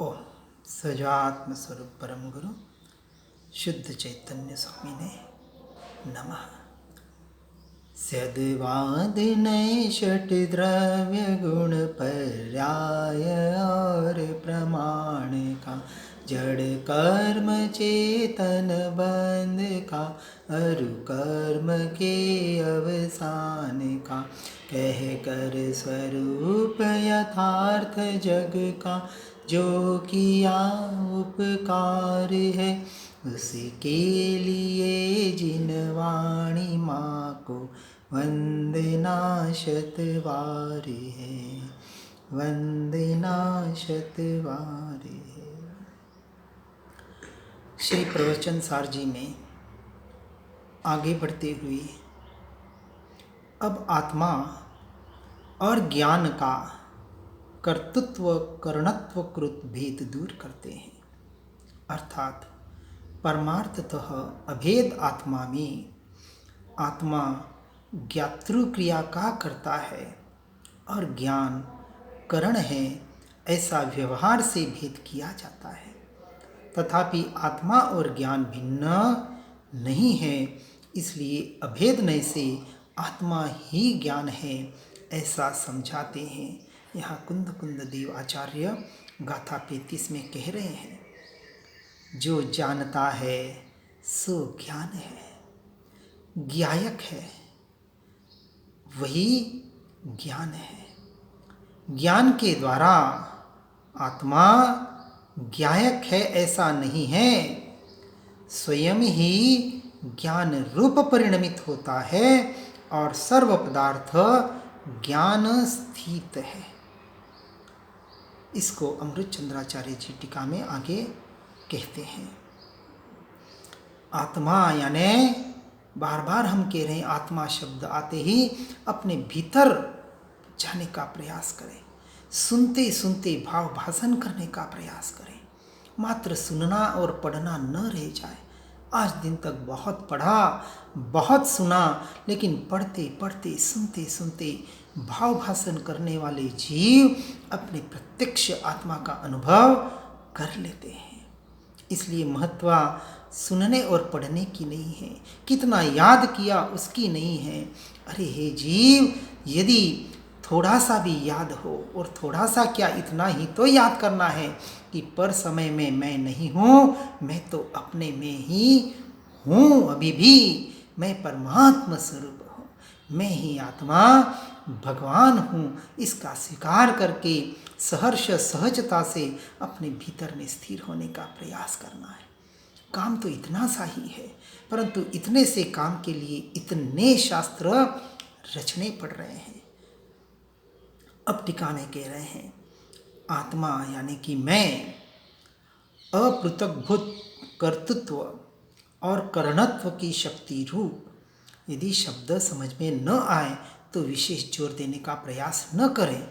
ओम सजात्म स्वरूप परम गुरु शुद्ध चैतन्य स्वामी ने नमः। सद्वाद नए षट द्रव्य गुण पर्याय और प्रमाण का जड़ कर्म चेतन बंध का अरु कर्म के अवसान का कह कर स्वरूप यथार्थ जग का जो किया उपकार है उसके लिए जिन वाणी माँ को वंदना शतवार है, वंदना शतवार है। श्री प्रवचन सार जी में आगे बढ़ते हुए अब आत्मा और ज्ञान का कर्तृत्व करणत्व कृत भेद दूर करते हैं। अर्थात परमार्थतः अभेद आत्मा में आत्मा ज्ञातृ क्रिया का करता है और ज्ञान करण है, ऐसा व्यवहार से भेद किया जाता है। तथापि आत्मा और ज्ञान भिन्न नहीं है, इसलिए अभेदनय से आत्मा ही ज्ञान है ऐसा समझाते हैं। यहाँ कुंद कुंद देव आचार्य गाथा 35 में कह रहे हैं, जो जानता है सो ज्ञान है, ज्ञायक है वही ज्ञान है। ज्ञान के द्वारा आत्मा ज्ञायक है ऐसा नहीं है, स्वयं ही ज्ञान रूप परिणमित होता है और सर्व पदार्थ ज्ञान स्थित है। इसको अमृत चंद्राचार्य जी टीका में आगे कहते हैं। आत्मा यानी बार बार हम कह रहे हैं, आत्मा शब्द आते ही अपने भीतर जाने का प्रयास करें, सुनते सुनते भाव भाषण करने का प्रयास करें। मात्र सुनना और पढ़ना न रह जाए। आज दिन तक बहुत पढ़ा बहुत सुना, लेकिन पढ़ते पढ़ते सुनते सुनते भाव भाषण करने वाले जीव अपने प्रत्यक्ष आत्मा का अनुभव कर लेते हैं। इसलिए महत्व सुनने और पढ़ने की नहीं है, कितना याद किया उसकी नहीं है। अरे हे जीव, यदि थोड़ा सा भी याद हो, और थोड़ा सा क्या इतना ही तो याद करना है कि पर समय में मैं नहीं हूँ, मैं तो अपने में ही हूँ। अभी भी मैं परमात्मा स्वरूप हूँ, मैं ही आत्मा भगवान हूँ। इसका स्वीकार करके सहर्ष सहजता से अपने भीतर में स्थिर होने का प्रयास करना है। काम तो इतना सा ही है, परंतु इतने से काम के लिए इतने शास्त्र रचने पड़ रहे हैं। अब टीका में कह रहे हैं, आत्मा यानी कि मैं अपृथकभूत कर्तृत्व और करणत्व की शक्ति रूप। यदि शब्द समझ में न आए तो विशेष जोर देने का प्रयास न करें,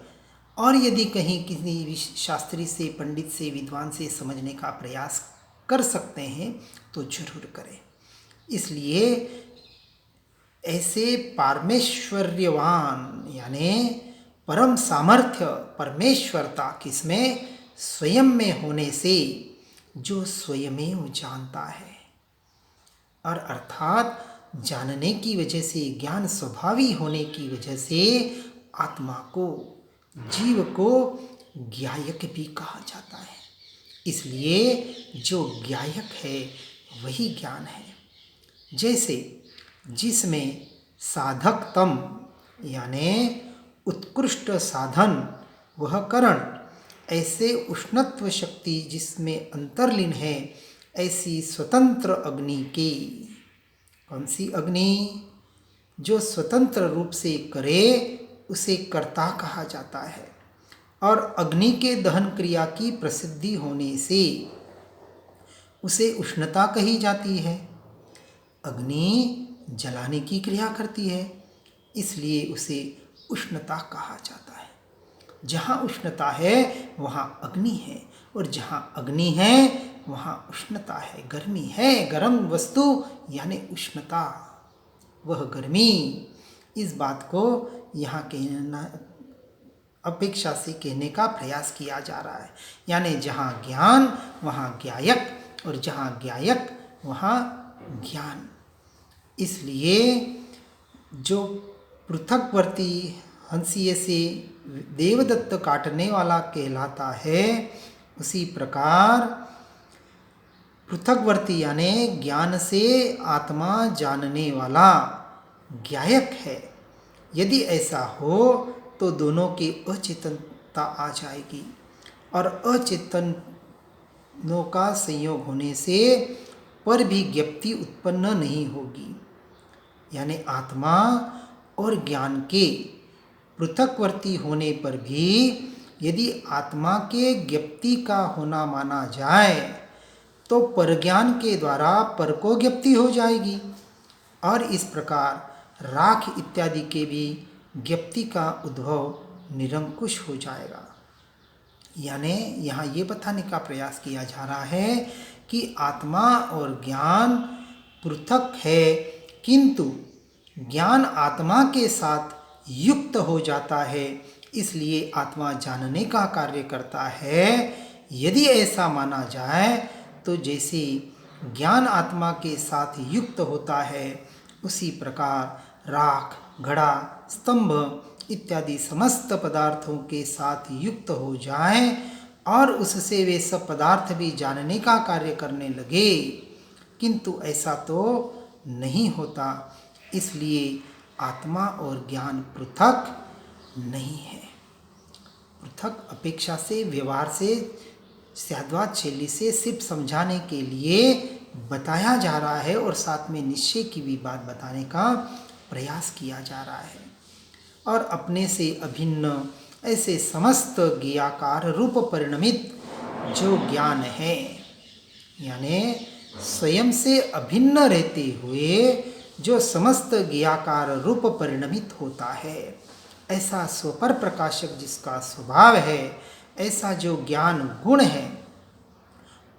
और यदि कहीं किसी शास्त्री से, पंडित से, विद्वान से समझने का प्रयास कर सकते हैं तो जरूर करें। इसलिए ऐसे परमेश्वर्यवान यानी परम सामर्थ्य परमेश्वरता किसमें, स्वयं में होने से, जो स्वयमेव जानता है, और अर्थात जानने की वजह से, ज्ञान स्वभावी होने की वजह से आत्मा को, जीव को ज्ञायक भी कहा जाता है। इसलिए जो ज्ञायक है वही ज्ञान है। जैसे जिसमें साधकतम यानी उत्कृष्ट साधन वह करण, ऐसे उष्णत्व शक्ति जिसमें अंतर्लीन है, ऐसी स्वतंत्र अग्नि की। कौन सी अग्नि? जो स्वतंत्र रूप से करे उसे कर्ता कहा जाता है, और अग्नि के दहन क्रिया की प्रसिद्धि होने से उसे उष्णता कही जाती है। अग्नि जलाने की क्रिया करती है, इसलिए उसे उष्णता कहा जाता है। जहाँ उष्णता है वहाँ अग्नि है, और जहाँ अग्नि है वहाँ उष्णता है, गर्मी है। गर्म वस्तु यानी उष्णता, वह गर्मी। इस बात को यहाँ कहना अपेक्षा से कहने का प्रयास किया जा रहा है। यानी जहाँ ज्ञान वहाँ ज्ञायक, और जहाँ ज्ञायक वहाँ ज्ञान। इसलिए जो पृथकवर्ती हंसिए से देवदत्त काटने वाला कहलाता है, उसी प्रकार पृथकवर्ती यानी ज्ञान से आत्मा जानने वाला ज्ञायक है। यदि ऐसा हो तो दोनों की अचेतनता आ जाएगी, और अचेतनों का संयोग होने से पर भी ज्ञप्ति उत्पन्न नहीं होगी। यानी आत्मा और ज्ञान के पृथकवर्ती होने पर भी यदि आत्मा के ज्ञप्ति का होना माना जाए तो परज्ञान के द्वारा पर को ज्ञप्ति हो जाएगी, और इस प्रकार राख इत्यादि के भी ज्ञप्ति का उद्भव निरंकुश हो जाएगा। यानी यहाँ ये बताने का प्रयास किया जा रहा है कि आत्मा और ज्ञान पृथक है, किंतु ज्ञान आत्मा के साथ युक्त हो जाता है, इसलिए आत्मा जानने का कार्य करता है। यदि ऐसा माना जाए तो जैसे ज्ञान आत्मा के साथ युक्त होता है, उसी प्रकार राख, घड़ा, स्तंभ इत्यादि समस्त पदार्थों के साथ युक्त हो जाए और उससे वे सब पदार्थ भी जानने का कार्य करने लगे, किंतु ऐसा तो नहीं होता। इसलिए आत्मा और ज्ञान पृथक नहीं है। पृथक अपेक्षा से, व्यवहार से, सद्वाद शैली से सिर्फ समझाने के लिए बताया जा रहा है, और साथ में निश्चय की भी बात बताने का प्रयास किया जा रहा है। और अपने से अभिन्न ऐसे समस्त ज्ञाकार रूप परिणमित जो ज्ञान है, यानी स्वयं से अभिन्न रहते हुए जो समस्त ज्ञाकार रूप परिणमित होता है, ऐसा स्वपर प्रकाशक जिसका स्वभाव है, ऐसा जो ज्ञान गुण है,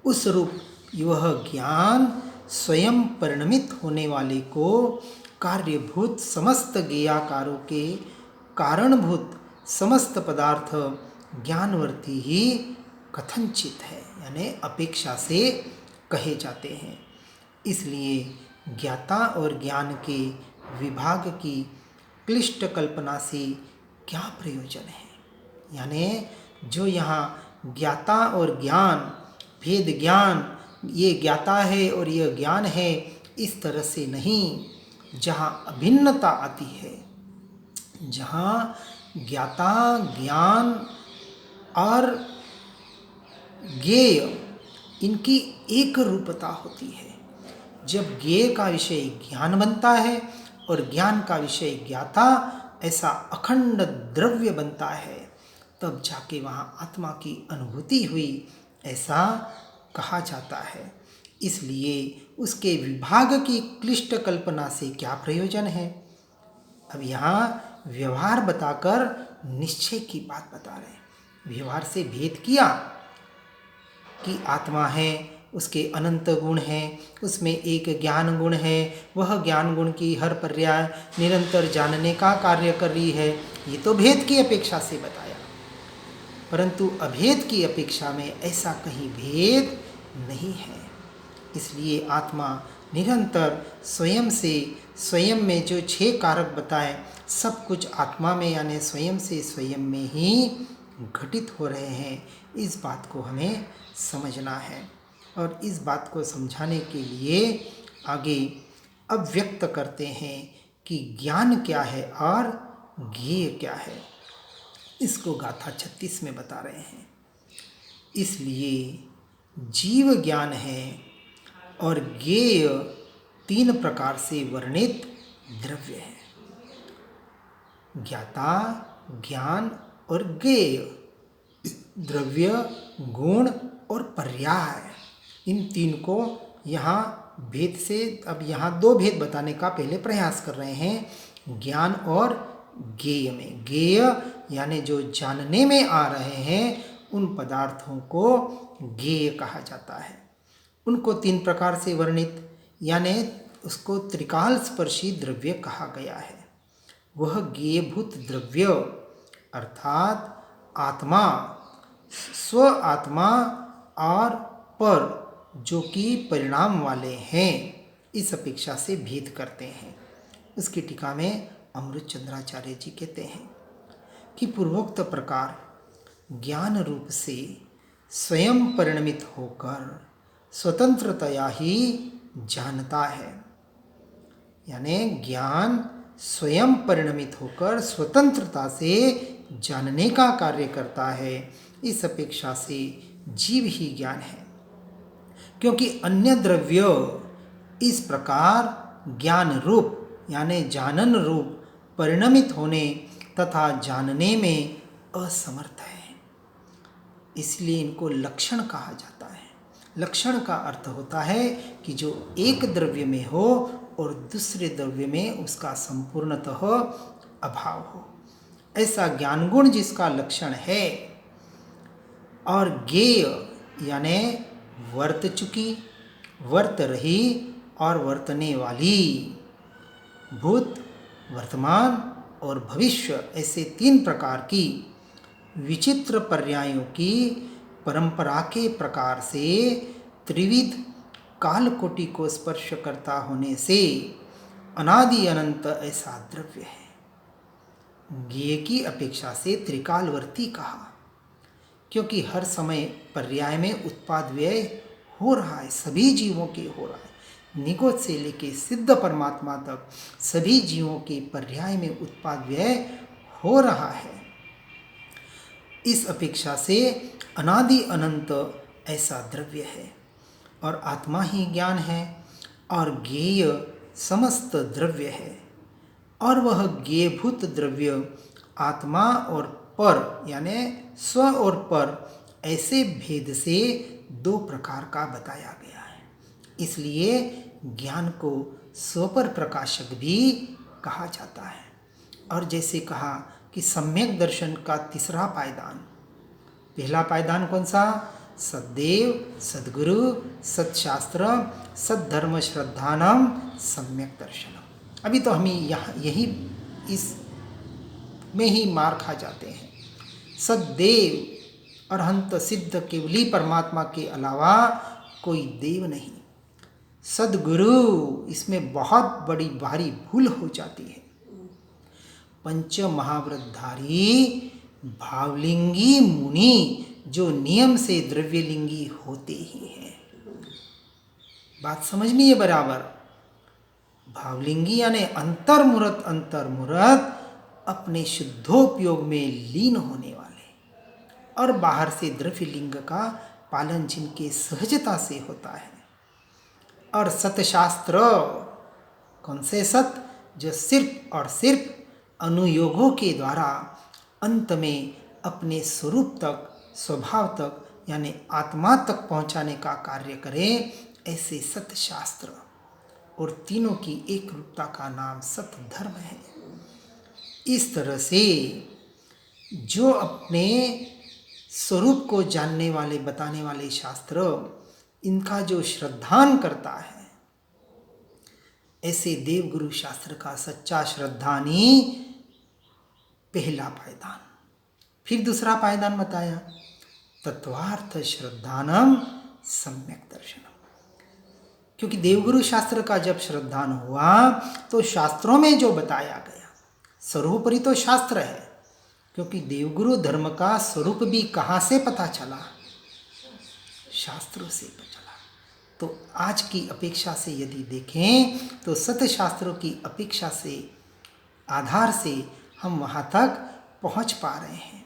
उस रूप वह ज्ञान स्वयं परिणमित होने वाले को कार्यभूत समस्त ज्ञाकारों के कारणभूत समस्त पदार्थ ज्ञानवर्ती ही कथनचित है, यानी अपेक्षा से कहे जाते हैं। इसलिए ज्ञाता और ज्ञान के विभाग की क्लिष्ट कल्पना से क्या प्रयोजन है। यानी जो यहाँ ज्ञाता और ज्ञान, भेद ज्ञान, ये ज्ञाता है और ये ज्ञान है, इस तरह से नहीं। जहाँ अभिन्नता आती है, जहाँ ज्ञाता, ज्ञान और ज्ञेय इनकी एक रूपता होती है, जब ज्ञेय का विषय ज्ञान बनता है और ज्ञान का विषय ज्ञाता, ऐसा अखंड द्रव्य बनता है, तब जाके वहाँ आत्मा की अनुभूति हुई, ऐसा कहा जाता है। इसलिए उसके विभाग की क्लिष्ट कल्पना से क्या प्रयोजन है। अब यहाँ व्यवहार बताकर निश्चय की बात बता रहे हैं। व्यवहार से भेद किया कि आत्मा है, उसके अनंत गुण हैं, उसमें एक ज्ञान गुण है, वह ज्ञान गुण की हर पर्याय निरंतर जानने का कार्य कर रही है। ये तो भेद की अपेक्षा से बताया, परंतु अभेद की अपेक्षा में ऐसा कहीं भेद नहीं है। इसलिए आत्मा निरंतर स्वयं से, स्वयं में जो 6 कारक बताए, सब कुछ आत्मा में यानी स्वयं से स्वयं में ही घटित हो रहे हैं। इस बात को हमें समझना है, और इस बात को समझाने के लिए आगे अब व्यक्त करते हैं कि ज्ञान क्या है और ज्ञेय क्या है। इसको गाथा 36 में बता रहे हैं। इसलिए जीव ज्ञान है और ज्ञेय 3 प्रकार से वर्णित द्रव्य है। ज्ञाता, ज्ञान और ज्ञेय, द्रव्य, गुण और पर्याय, इन 3 को यहाँ भेद से, अब यहाँ 2 भेद बताने का पहले प्रयास कर रहे हैं, ज्ञान और ज्ञेय में। ज्ञेय यानी जो जानने में आ रहे हैं, उन पदार्थों को ज्ञेय कहा जाता है। उनको 3 प्रकार से वर्णित, यानी उसको त्रिकाल स्पर्शी द्रव्य कहा गया है। वह ज्ञेयभूत द्रव्य अर्थात आत्मा, स्व आत्मा और पर जो कि परिणाम वाले हैं, इस अपेक्षा से भेद करते हैं। उसकी टीका में अमृत चंद्राचार्य जी कहते हैं कि पूर्वोक्त प्रकार ज्ञान रूप से स्वयं परिणमित होकर स्वतंत्रतया ही जानता है, यानी ज्ञान स्वयं परिणमित होकर स्वतंत्रता से जानने का कार्य करता है। इस अपेक्षा से जीव ही ज्ञान है, क्योंकि अन्य द्रव्य इस प्रकार ज्ञान रूप यानी जानन रूप परिणमित होने तथा जानने में असमर्थ है। इसलिए इनको लक्षण कहा जाता है। लक्षण का अर्थ होता है कि जो एक द्रव्य में हो और दूसरे द्रव्य में उसका संपूर्णतः अभाव हो, ऐसा ज्ञान गुण जिसका लक्षण है। और ज्ञेय यानी वर्त चुकी, वर्त रही और वर्तने वाली, भूत, वर्तमान और भविष्य, ऐसे 3 प्रकार की विचित्र पर्यायों की परंपरा के प्रकार से त्रिविध काल कोटि को स्पर्श करता होने से अनादि अनंत ऐसा द्रव्य है। ज्ञेय की अपेक्षा से त्रिकालवर्ती कहा, क्योंकि हर समय पर्याय में उत्पाद व्यय हो रहा है, सभी जीवों के हो रहा है। निगोद से लेके सिद्ध परमात्मा तक सभी जीवों के पर्याय में उत्पाद व्यय हो रहा है। इस अपेक्षा से अनादि अनंत ऐसा द्रव्य है और आत्मा ही ज्ञान है और ज्ञेय समस्त द्रव्य है। और वह ज्ञेयभूत द्रव्य आत्मा और पर यानी स्व और पर ऐसे भेद से 2 प्रकार का बताया गया है। इसलिए ज्ञान को स्वपर प्रकाशक भी कहा जाता है। और जैसे कहा कि सम्यक दर्शन का तीसरा पायदान, पहला पायदान कौन सा? सद्देव, सद्गुरु, सत्शास्त्र, सद्धर्म श्रद्धानम सम्यक दर्शनम। अभी तो हम यही इस में ही मार खा जाते हैं। सद्देव अरहंत सिद्ध केवली परमात्मा के अलावा कोई देव नहीं। सद्गुरु, इसमें बहुत बड़ी भारी भूल हो जाती है। पंच महाव्रतधारी भावलिंगी मुनि जो नियम से द्रव्यलिंगी होते ही हैं। बात समझनी है बराबर। भावलिंगी यानी अंतर्मुरत अपने शुद्धोपयोग में लीन होने वाले और बाहर से द्रव्यलिंग का पालन जिनके सहजता से होता है। और सतशास्त्र, कौन से सत? जो सिर्फ और सिर्फ अनुयोगों के द्वारा अंत में अपने स्वरूप तक, स्वभाव तक यानी आत्मा तक पहुंचाने का कार्य करें, ऐसे सतशास्त्र। और तीनों की एक रूपता का नाम सतधर्म है। इस तरह से जो अपने स्वरूप को जानने वाले, बताने वाले शास्त्र, इनका जो श्रद्धान करता है, ऐसे देवगुरु शास्त्र का सच्चा श्रद्धानी पहला पायदान। फिर दूसरा पायदान बताया, तत्वार्थ श्रद्धानम सम्यक दर्शनम। क्योंकि देवगुरु शास्त्र का जब श्रद्धान हुआ तो शास्त्रों में जो बताया गया, सर्वोपरि तो शास्त्र है, क्योंकि देवगुरु धर्म का स्वरूप भी कहाँ से पता चला? शास्त्रों से पता चला। तो आज की अपेक्षा से यदि देखें तो सतशास्त्रों की अपेक्षा से, आधार से हम वहाँ तक पहुँच पा रहे हैं।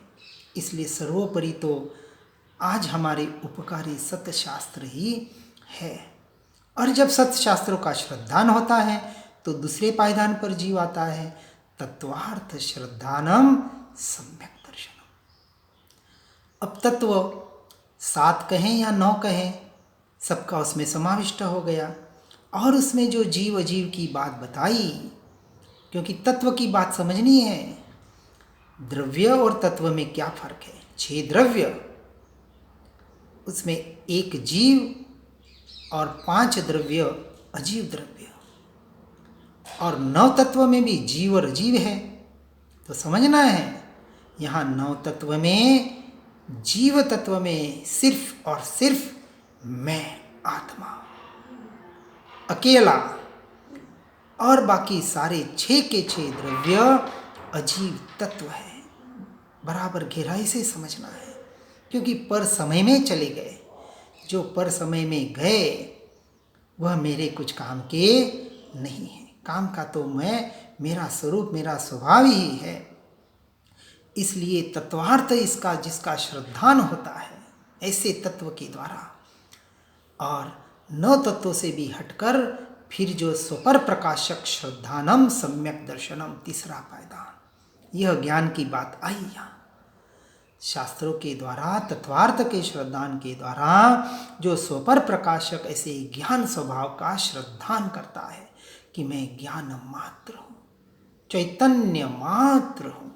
इसलिए सर्वोपरि तो आज हमारे उपकारी सतशास्त्र ही है। और जब सतशास्त्रों का श्रद्धान होता है तो दूसरे पायदान पर जीव आता है, तत्वार्थ श्रद्धानम सम्यक दर्शनम। अब तत्व 7 कहें या 9 कहें, सबका उसमें समाविष्ट हो गया। और उसमें जो जीव अजीव की बात बताई, क्योंकि तत्व की बात समझनी है। द्रव्य और तत्व में क्या फर्क है? 6 द्रव्य, उसमें 1 जीव और 5 द्रव्य अजीव द्रव्य। और 9 तत्व में भी जीव और अजीव है। तो समझना है, यहाँ नौ तत्व में, जीव तत्व में सिर्फ और सिर्फ मैं आत्मा अकेला, और बाकी सारे 6 के 6 द्रव्य अजीव तत्व है। बराबर गहराई से समझना है, क्योंकि पर समय में चले गए। जो पर समय में गए वह मेरे कुछ काम के नहीं है। काम का तो मेरा स्वरूप, मेरा स्वभाव ही है। इसलिए तत्वार्थ इसका जिसका श्रद्धान होता है ऐसे तत्व के द्वारा, और 9 तत्वों से भी हटकर फिर जो स्वपर प्रकाशक श्रद्धानम सम्यक दर्शनम, तीसरा पायदान, यह ज्ञान की बात आई यहाँ। शास्त्रों के द्वारा, तत्वार्थ के श्रद्धान के द्वारा जो स्वपर प्रकाशक ऐसे ज्ञान स्वभाव का श्रद्धान करता है कि मैं ज्ञान मात्र हूँ, चैतन्य मात्र हूँ,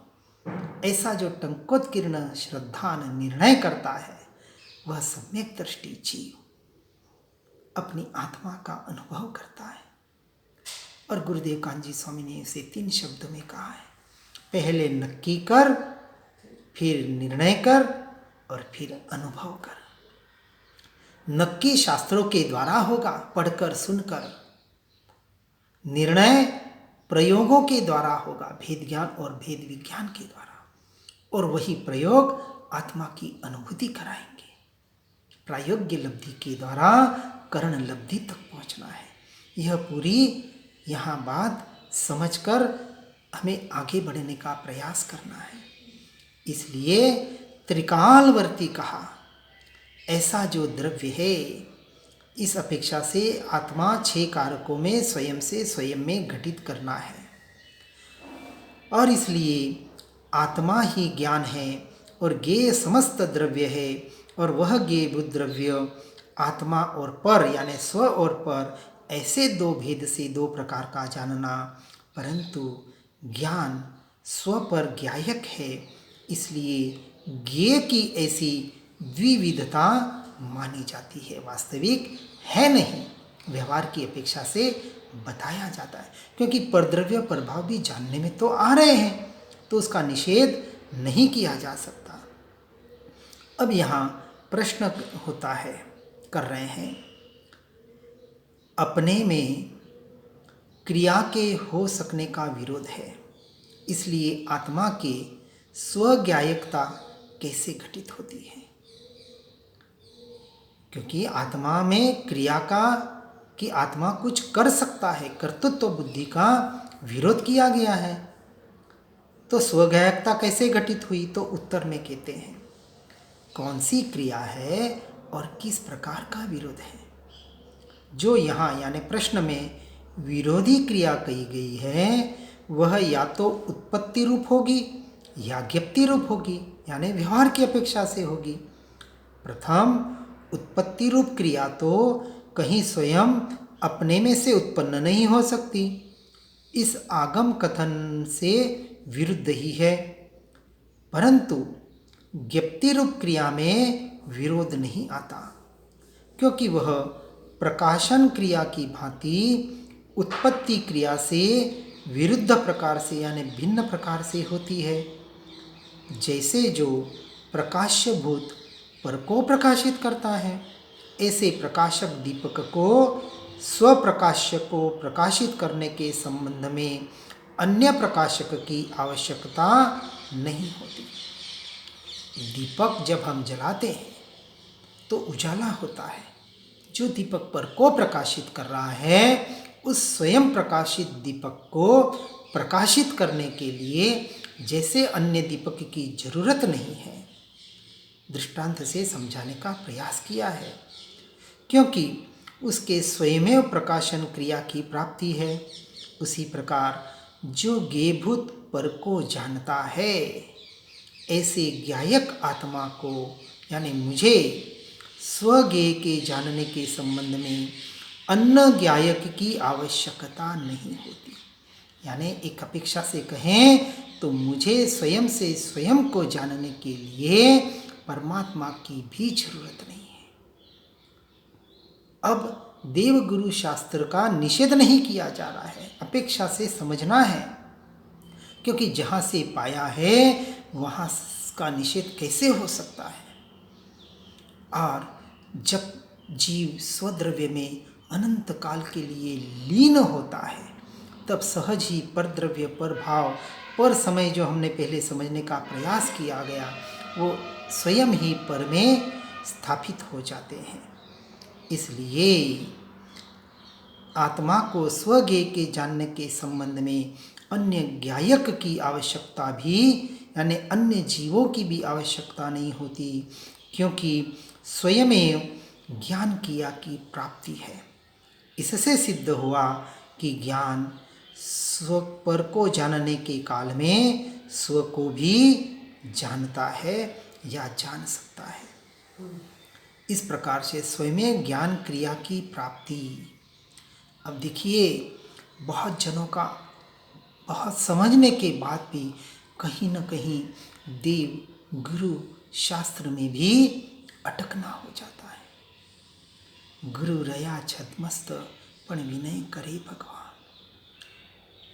ऐसा जो टंकोत्कीर्ण श्रद्धान निर्णय करता है, वह सम्यक दृष्टि जीव अपनी आत्मा का अनुभव करता है। और गुरुदेव कांजी स्वामी ने इसे 3 शब्दों में कहा है, पहले नक्की कर, फिर निर्णय कर, और फिर अनुभव कर। नक्की शास्त्रों के द्वारा होगा, पढ़कर सुनकर। निर्णय प्रयोगों के द्वारा होगा, भेद ज्ञान और भेद विज्ञान के द्वारा, और वही प्रयोग आत्मा की अनुभूति कराएंगे। प्रायोग्य लब्धि के द्वारा करण लब्धि तक पहुंचना है। यह पूरी यहाँ बात समझकर हमें आगे बढ़ने का प्रयास करना है। इसलिए त्रिकालवर्ती कहा, ऐसा जो द्रव्य है, इस अपेक्षा से आत्मा 6 कारकों में स्वयं से स्वयं में घटित करना है। और इसलिए आत्मा ही ज्ञान है और ज्ञेय समस्त द्रव्य है, और वह ज्ञेयभूत द्रव्य आत्मा और पर यानी स्व और पर, ऐसे 2 भेद से 2 प्रकार का जानना। परंतु ज्ञान स्व पर ज्ञायक है, इसलिए ज्ञेय की ऐसी द्विविधता मानी जाती है। वास्तविक है नहीं, व्यवहार की अपेक्षा से बताया जाता है, क्योंकि परद्रव्य प्रभाव भी जानने में तो आ रहे हैं, तो उसका निषेध नहीं किया जा सकता। अब यहाँ प्रश्न होता है, कर रहे हैं, अपने में क्रिया के हो सकने का विरोध है, इसलिए आत्मा के स्वज्ञायकता कैसे घटित होती है? क्योंकि आत्मा में क्रिया का, कि आत्मा कुछ कर सकता है, कर्तृत्व बुद्धि का विरोध किया गया है, तो स्वज्ञायकता कैसे घटित हुई? तो उत्तर में कहते हैं, कौन सी क्रिया है और किस प्रकार का विरोध है? जो यहाँ यानी प्रश्न में विरोधी क्रिया कही गई है, वह या तो उत्पत्ति रूप होगी या ज्ञप्ति रूप होगी, यानी व्यवहार की अपेक्षा से होगी। प्रथम उत्पत्ति रूप क्रिया तो कहीं स्वयं अपने में से उत्पन्न नहीं हो सकती, इस आगम कथन से विरुद्ध ही है। परंतु ज्ञप्ति रूप क्रिया में विरोध नहीं आता, क्योंकि वह प्रकाशन क्रिया की भांति उत्पत्ति क्रिया से विरुद्ध प्रकार से यानी भिन्न प्रकार से होती है। जैसे जो प्रकाश्यभूत पर को प्रकाशित करता है, ऐसे प्रकाशक दीपक को स्वप्रकाश्य को प्रकाशित करने के संबंध में अन्य प्रकाशक की आवश्यकता नहीं होती। दीपक जब हम जलाते हैं तो उजाला होता है। जो दीपक पर को प्रकाशित कर रहा है, उस स्वयं प्रकाशित दीपक को प्रकाशित करने के लिए जैसे अन्य दीपक की जरूरत नहीं है, दृष्टांत से समझाने का प्रयास किया है, क्योंकि उसके स्वयमेव प्रकाशन क्रिया की प्राप्ति है। उसी प्रकार जो ज्ञेयभूत पर को जानता है, ऐसे ज्ञायक आत्मा को यानी मुझे स्वज्ञेय के जानने के संबंध में अन्य ज्ञायक की आवश्यकता नहीं होती। यानी एक अपेक्षा से कहें तो मुझे स्वयं से स्वयं को जानने के लिए परमात्मा की भी जरूरत नहीं है। अब देवगुरु शास्त्र का निषेध नहीं किया जा रहा है, अपेक्षा से समझना है, क्योंकि जहाँ से पाया है वहाँ का निषेध कैसे हो सकता है। और जब जीव स्वद्रव्य में अनंत काल के लिए लीन होता है तब सहज ही परद्रव्य, पर भाव, पर समय जो हमने पहले समझने का प्रयास किया गया वो स्वयं ही पर में स्थापित हो जाते हैं। इसलिए आत्मा को स्वज्ञेय के जानने के संबंध में अन्य ज्ञायक की आवश्यकता भी, यानी अन्य जीवों की भी आवश्यकता नहीं होती, क्योंकि स्वयं ज्ञान क्रिया की प्राप्ति है। इससे सिद्ध हुआ कि ज्ञान स्व पर को जानने के काल में स्व को भी जानता है या जान सकता है। इस प्रकार से स्वयं ज्ञान क्रिया की प्राप्ति। अब देखिए, बहुत जनों का बहुत समझने के बाद भी कहीं न कहीं देव गुरु शास्त्र में भी अटकना हो जाता है। गुरु रया छदमस्त पण विनय करे भगवान।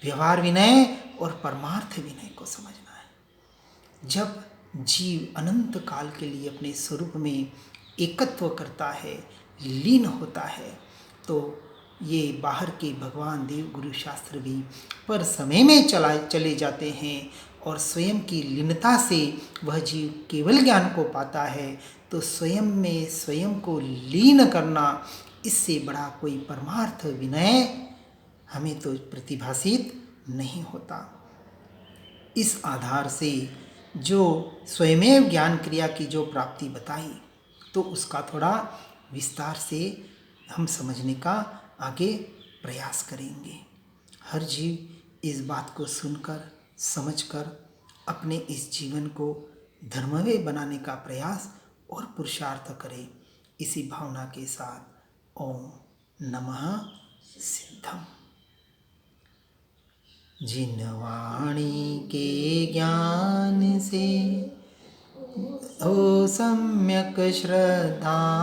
व्यवहार विनय और परमार्थ विनय को समझना है। जब जीव अनंत काल के लिए अपने स्वरूप में एकत्व करता है, लीन होता है, तो ये बाहर के भगवान देव गुरु शास्त्र भी पर समय में चले जाते हैं और स्वयं की लीनता से वह जीव केवल ज्ञान को पाता है। तो स्वयं में स्वयं को लीन करना, इससे बड़ा कोई परमार्थ विनय हमें तो प्रतिभासित नहीं होता। इस आधार से जो स्वयमेव ज्ञान क्रिया की जो प्राप्ति बताई, तो उसका थोड़ा विस्तार से हम समझने का आगे प्रयास करेंगे। हर जीव इस बात को सुनकर, समझकर अपने इस जीवन को धर्ममय बनाने का प्रयास और पुरुषार्थ करे। इसी भावना के साथ ओम नमः सिद्धम। जिन वाणी के ज्ञान से हो सम्यक श्रद्धान,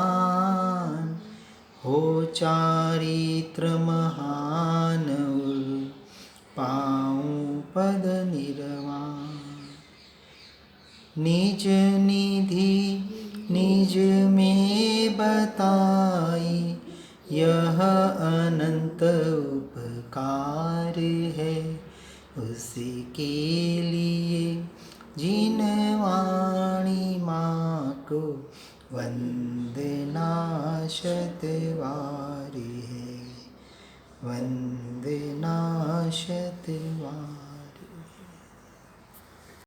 हो चारित्र महान, पाऊं पद निर्वाण। निज निधि निज में बताई, यह अनंत उपकार है। उसके लिए जिन वाणी माँ को वंदना शतवार है, वंदना शतवार।